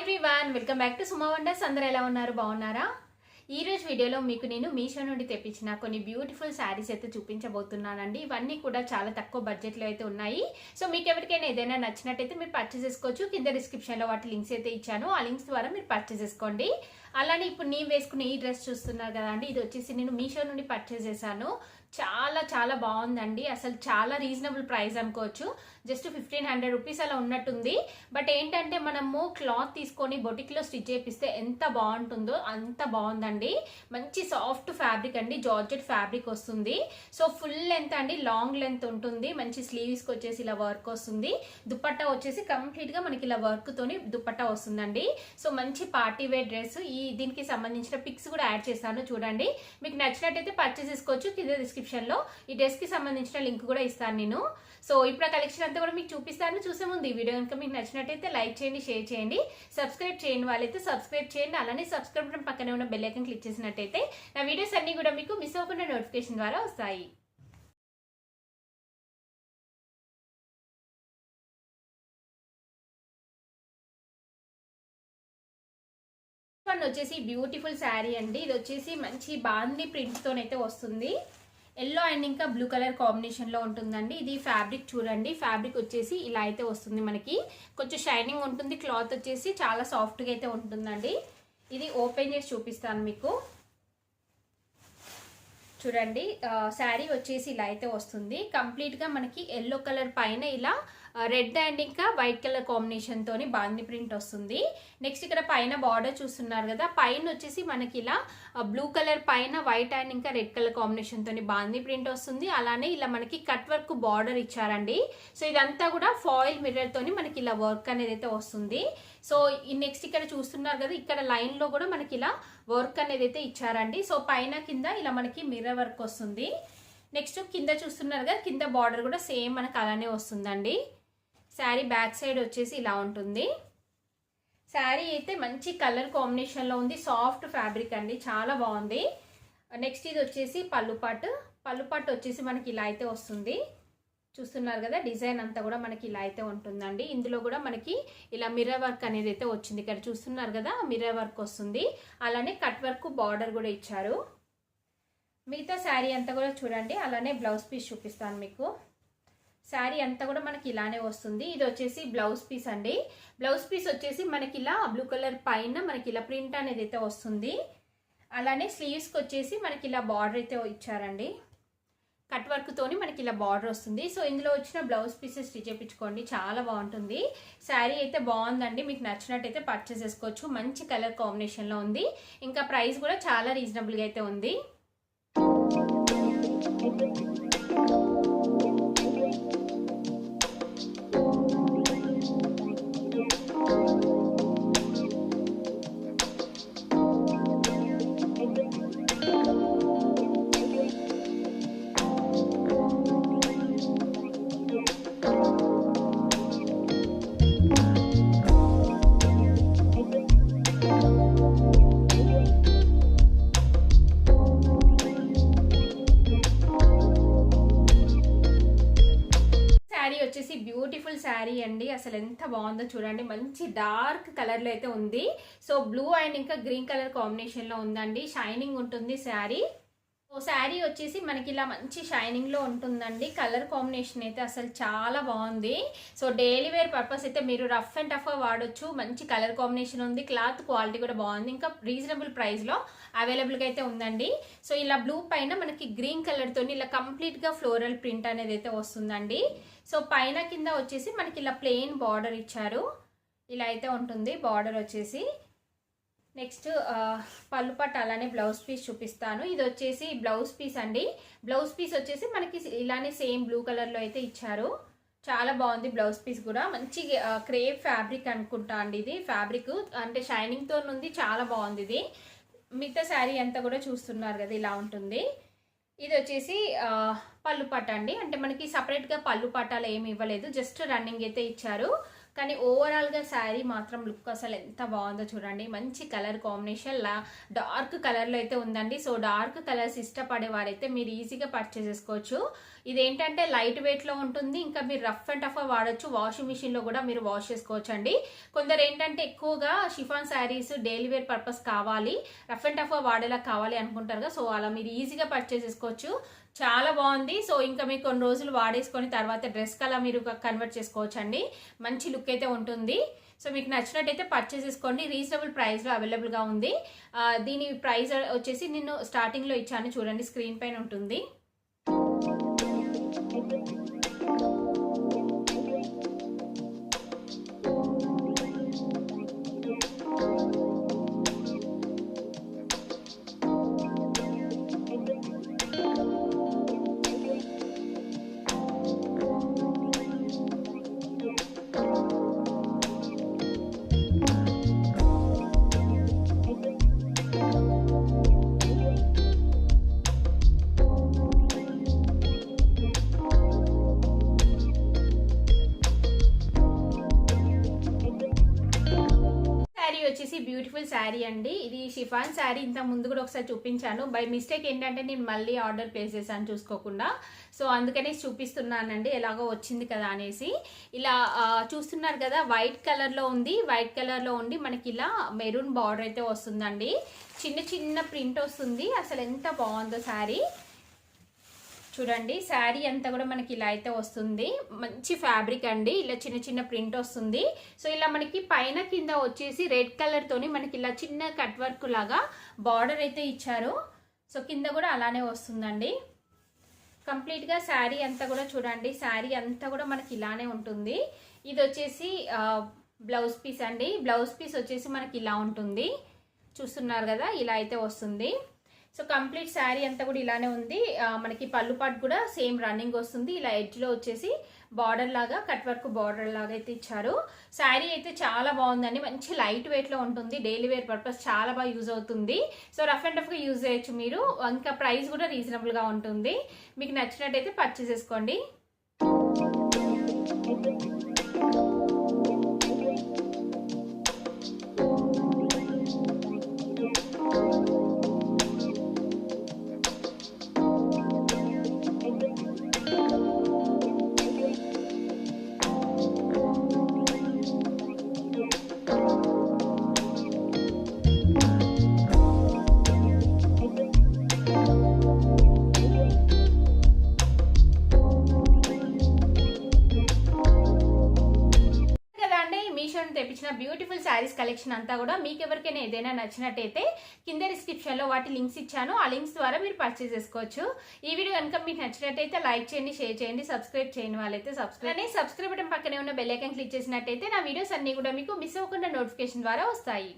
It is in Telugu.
Everyone welcome back to Suma wonders. అందరూ ఎలా ఉన్నారు? బాగున్నారా? ఈ రోజు వీడియోలో మీకు నేను మీషో నుండి తెప్పించిన కొన్ని బ్యూటిఫుల్ శారీస్ అయితే చూపించబోతున్నానండి. ఇవన్నీ కూడా చాలా తక్కువ బడ్జెట్లో అయితే ఉన్నాయి. సో మీకు ఎవరికైనా ఏదైనా నచ్చినట్టయితే మీరు పర్చేస్ చేసుకోవచ్చు. కింద డిస్క్రిప్షన్లో వాటి లింక్స్ అయితే ఇచ్చాను. ఆ లింక్స్ ద్వారా మీరు పర్చేస్ చేసుకోండి. అలానే ఇప్పుడు నేను వేసుకునే ఈ డ్రెస్ చూస్తున్నారు కదా అండి, ఇది వచ్చేసి నేను మీషో నుండి పర్చేస్ చేశాను. చాలా చాలా బాగుందండి. అసలు చాలా రీజనబుల్ ప్రైస్ అనుకోవచ్చు. జస్ట్ 1500 రూపీస్ అలా ఉన్నట్టుంది. బట్ ఏంటంటే మనము క్లాత్ తీసుకొని బొటిక్లో స్టిచ్ చేపిస్తే ఎంత బాగుంటుందో అంత బాగుందండి. మంచి సాఫ్ట్ ఫ్యాబ్రిక్ అండి, జార్జెట్ ఫ్యాబ్రిక్ వస్తుంది. సో ఫుల్ లెంత్ అండి, లాంగ్ లెంత్ ఉంటుంది. మంచి స్లీవ్స్కి వచ్చేసి ఇలా వర్క్ వస్తుంది. దుపట్టా వచ్చేసి కంప్లీట్గా మనకి ఇలా వర్క్ తోని దుపట్టా వస్తుందండి. సో మంచి పార్టీ వేర్ డ్రెస్. దీనికి సంబంధించిన పిక్స్ కూడా యాడ్ చేస్తాను, చూడండి. మీకు నచ్చినట్టయితే పర్చేస్ చేసుకోవచ్చు. కింద డిస్క్రిప్షన్ లో ఈ డ్రెస్ కి సంబంధించిన లింక్ కూడా ఇస్తాను నేను. సో ఇప్పుడు ఆ కలెక్షన్ అంతా కూడా మీకు చూపిస్తాను. చూసే ముందు ఈ వీడియో కనుక మీకు నచ్చినట్టయితే లైక్ చేయండి, షేర్ చేయండి, సబ్స్క్రైబ్ చేయండి. వాళ్ళైతే సబ్స్క్రైబ్ చేయండి. అలానే సబ్స్క్రైబ్ బటన్ పక్కనే ఉన్న బెల్ ఐకాన్ క్లిక్ చేసినట్టయితే నా వీడియోస్ అన్ని కూడా మీకు మిస్ అవ్వకుండా నోటిఫికేషన్ ద్వారా వస్తాయి. వచ్చేసి బ్యూటిఫుల్ శారీ అండి. ఇది వచ్చేసి మంచి బాందీ ప్రింట్స్ తోనైతే వస్తుంది. ఎల్లో అండ్ ఇంకా బ్లూ కలర్ కాంబినేషన్ లో ఉంటుందండి. ఇది ఫ్యాబ్రిక్ చూడండి. ఫ్యాబ్రిక్ వచ్చేసి ఇలా అయితే వస్తుంది. మనకి కొంచెం షైనింగ్ ఉంటుంది. క్లాత్ వచ్చేసి చాలా సాఫ్ట్ గా అయితే ఉంటుందండి. ఇది ఓపెన్ చేసి చూపిస్తాను మీకు, చూడండి. శారీ వచ్చేసి ఇలా అయితే వస్తుంది. కంప్లీట్ గా మనకి ఎల్లో కలర్ పైన ఇలా రెడ్ అండ్ ఇంకా వైట్ కలర్ కాంబినేషన్ తోని బాందీ ప్రింట్ వస్తుంది. నెక్స్ట్ ఇక్కడ పైన బార్డర్ చూస్తున్నారు కదా, పైన వచ్చేసి మనకి ఇలా బ్లూ కలర్ పైన వైట్ అండ్ ఇంకా రెడ్ కలర్ కాంబినేషన్ తోని బాందీ ప్రింట్ వస్తుంది. అలానే ఇలా మనకి కట్ వర్క్ బార్డర్ ఇచ్చారండి. సో ఇదంతా కూడా ఫాయిల్ మిర్రర్ తోని మనకి ఇలా వర్క్ అనేది అయితే వస్తుంది. సో ఈ నెక్స్ట్ ఇక్కడ చూస్తున్నారు కదా, ఇక్కడ లైన్ లో కూడా మనకి ఇలా వర్క్ అనేది అయితే ఇచ్చారండి. సో పైన కింద ఇలా మనకి మిర్రర్ వర్క్ వస్తుంది. నెక్స్ట్ కింద చూస్తున్నారు కదా, కింద బార్డర్ కూడా సేమ్ మనకు అలానే వస్తుందండి. శారీ బ్యాక్ సైడ్ వచ్చేసి ఇలా ఉంటుంది. శారీ అయితే మంచి కలర్ కాంబినేషన్లో ఉంది. సాఫ్ట్ ఫ్యాబ్రిక్ అండి, చాలా బాగుంది. నెక్స్ట్ ఇది వచ్చేసి పళ్ళుపాటు వచ్చేసి మనకి ఇలా అయితే వస్తుంది. చూస్తున్నారు కదా, డిజైన్ అంతా కూడా మనకి ఇలా అయితే ఉంటుందండి. ఇందులో కూడా మనకి ఇలా మిర్రర్ వర్క్ అనేది అయితే వచ్చింది. ఇక్కడ చూస్తున్నారు కదా, మిర్రర్ వర్క్ వస్తుంది. అలానే కట్ వర్క్ బార్డర్ కూడా ఇచ్చారు. మిగతా శారీ అంతా కూడా చూడండి. అలానే బ్లౌజ్ పీస్ చూపిస్తాను మీకు. శారీ అంతా కూడా మనకి ఇలానే వస్తుంది. ఇది వచ్చేసి బ్లౌజ్ పీస్ అండి. బ్లౌజ్ పీస్ వచ్చేసి మనకి ఇలా బ్లూ కలర్ పైన మనకి ఇలా ప్రింట్ అనేది అయితే వస్తుంది. అలానే స్లీవ్స్కి వచ్చేసి మనకి ఇలా బార్డర్ అయితే ఇచ్చారండి. కట్ వర్క్ తోని మనకి ఇలా బార్డర్ వస్తుంది. సో ఇందులో వచ్చిన బ్లౌజ్ పీసెస్ స్టిచ్ చేయించుకోండి, చాలా బాగుంటుంది. శారీ అయితే బాగుందండి. మీకు నచ్చినట్టయితే పర్చేస్ చేసుకోవచ్చు. మంచి కలర్ కాంబినేషన్లో ఉంది. ఇంకా ప్రైస్ కూడా చాలా రీజనబుల్గా అయితే ఉంది. వచ్చేసి బ్యూటిఫుల్ శారీ అండి. అసలు ఎంత బాగుందో చూడండి. మంచి డార్క్ కలర్ లో అయితే ఉంది. సో బ్లూ అండ్ ఇంకా గ్రీన్ కలర్ కాంబినేషన్ లో ఉందండి. షైనింగ్ ఉంటుంది శారీ. సో శారీ వచ్చేసి మనకి ఇలా మంచి షైనింగ్ లో ఉంటుందండి. కలర్ కాంబినేషన్ అయితే అసలు చాలా బాగుంది. సో డైలీ వేర్ పర్పస్ అయితే మీరు రఫ్ అండ్ టఫ్ గా వాడొచ్చు. మంచి కలర్ కాంబినేషన్ ఉంది. క్లాత్ క్వాలిటీ కూడా బాగుంది. ఇంకా రీజనబుల్ ప్రైస్ లో అవైలబుల్ గా అయితే ఉందండి. సో ఇలా బ్లూ పైన మనకి గ్రీన్ కలర్ తోని ఇలా కంప్లీట్ గా ఫ్లోరల్ ప్రింట్ అనేది అయితే వస్తుందండి. సో పైన కింద వచ్చేసి మనకి ఇలా ప్లెయిన్ బార్డర్ ఇచ్చారు. ఇలా అయితే ఉంటుంది బార్డర్ వచ్చేసి. నెక్స్ట్ పళ్ళుపట్టు అలానే బ్లౌజ్ పీస్ చూపిస్తాను. ఇది వచ్చేసి బ్లౌజ్ పీస్ అండి. బ్లౌజ్ పీస్ వచ్చేసి మనకి ఇలానే సేమ్ బ్లూ కలర్ లో అయితే ఇచ్చారు. చాలా బాగుంది బ్లౌజ్ పీస్ కూడా. మంచి క్రేప్ ఫ్యాబ్రిక్ అనుకుంటా అండి. ఇది ఫ్యాబ్రిక్ అంటే షైనింగ్ తో ఉంది, చాలా బాగుంది ఇది. మిగతా శారీ అంతా కూడా చూస్తున్నారు కదా, ఇలా ఉంటుంది. ఇది వచ్చేసి పళ్ళు పట్ట అండి. అంటే మనకి సపరేట్గా పళ్ళు పట్టాలు ఏమి ఇవ్వలేదు, జస్ట్ రన్నింగ్ అయితే ఇచ్చారు. కానీ ఓవరాల్గా శారీ మాత్రం లుక్ అసలు ఎంత బాగుందో చూడండి. మంచి కలర్ కాంబినేషన్ డార్క్ కలర్లో అయితే ఉందండి. సో డార్క్ కలర్స్ ఇష్టపడే వారైతే మీరు ఈజీగా పర్చేస్ చేసుకోవచ్చు. ఇదేంటంటే లైట్ వెయిట్లో ఉంటుంది. ఇంకా మీరు రఫ్ అండ్ టఫ్ వాడచ్చు. వాషింగ్ మిషన్లో కూడా మీరు వాష్ చేసుకోవచ్చు అండి. కొందరు ఏంటంటే ఎక్కువగా chiffon saris daily wear purpose కావాలి, రఫ్ అండ్ టఫ్ వాడేలా కావాలి అనుకుంటారు కదా. సో అలా మీరు ఈజీగా పర్చేస్ చేసుకోవచ్చు. చాలా బాగుంది. సో ఇంకా మీకు కొన్ని రోజులు వాడేసుకొని తర్వాత డ్రెస్ కలా మీరు కన్వర్ట్ చేసుకోవచ్చు అండి. మంచి లుక్ అయితే ఉంటుంది. సో మీకు నచ్చినట్టయితే పర్చేస్ చేసుకోండి. రీజనబుల్ ప్రైస్లో అవైలబుల్గా ఉంది. దీని ప్రైస్ వచ్చేసి నేను స్టార్టింగ్లో ఇచ్చాను చూడండి, స్క్రీన్ పైన ఉంటుంది. వచ్చేసి బ్యూటిఫుల్ శారీ అండి. ఇది షిఫాన్ శారీ. ఇంత ముందు కూడా ఒకసారి చూపించాను. బై మిస్టేక్ ఏంటంటే నేను మళ్ళీ ఆర్డర్ ప్లేస్ చేశాను చూసుకోకుండా. సో అందుకనే చూపిస్తున్నానండి, ఎలాగో వచ్చింది కదా అనేసి. ఇలా చూస్తున్నారు కదా, వైట్ కలర్లో ఉంది. వైట్ కలర్లో ఉండి మనకి ఇలా మెరూన్ బార్డర్ అయితే వస్తుందండి. చిన్న చిన్న ప్రింట్ వస్తుంది. అసలు ఎంత బాగుందో శారీ చూడండి. శారీ అంతా కూడా మనకి ఇలా అయితే వస్తుంది. మంచి ఫ్యాబ్రిక్ అండి. ఇలా చిన్న చిన్న ప్రింట్ వస్తుంది. సో ఇలా మనకి పైన కింద వచ్చేసి రెడ్ కలర్ తోని మనకి ఇలా చిన్న కట్ వర్క్ లాగా బార్డర్ అయితే ఇచ్చారు. సో కింద కూడా అలానే వస్తుందండి. కంప్లీట్ గా శారీ అంతా కూడా చూడండి. శారీ అంతా కూడా మనకి ఇలానే ఉంటుంది. ఇది వచ్చేసి బ్లౌజ్ పీస్ అండి. బ్లౌజ్ పీస్ వచ్చేసి మనకి ఇలా ఉంటుంది. చూస్తున్నారు కదా, ఇలా అయితే వస్తుంది. సో కంప్లీట్ శారీ అంతా కూడా ఇలానే ఉంది. మనకి పళ్ళు పాటు కూడా సేమ్ రన్నింగ్ వస్తుంది. ఇలా ఎడ్జ్లో వచ్చేసి బార్డర్ లాగా కట్ వర్క్ బార్డర్ లాగా అయితే ఇచ్చారు. శారీ అయితే చాలా బాగుందండి. మంచి లైట్ వెయిట్లో ఉంటుంది. డైలీ వేర్ పర్పస్ చాలా బాగా యూజ్ అవుతుంది. సో రఫ్ అండ్ టఫ్గా యూజ్ చేయొచ్చు మీరు. ఇంకా ప్రైస్ కూడా రీజనబుల్గా ఉంటుంది. మీకు నచ్చినట్టయితే పర్చేస్ చేసుకోండి. తెప్పించిన బ్యూటిఫుల్ శారీస్ కలెక్షన్ అంతా కూడా మీకు ఎవరికైనా ఏదైనా నచ్చినట్టయితే కింద డిస్క్రిప్షన్ లో వాటి లింక్స్ ఇచ్చాను. ఆ లింక్స్ ద్వారా మీరు పర్చేస్ చేసుకోవచ్చు. ఈ వీడియో కనుక మీకు నచ్చినట్టయితే లైక్ చేయండి, షేర్ చేయండి, సబ్స్క్రైబ్ చేయని వాళ్ళైతే సబ్స్క్రైబ్ బటన్ పక్కనే ఉన్న బెల్ ఐకాన్ క్లిక్ చేసినట్టయితే నా వీడియోస్ అన్ని కూడా మీకు మిస్ అవ్వకుండా నోటిఫికేషన్ ద్వారా వస్తాయి.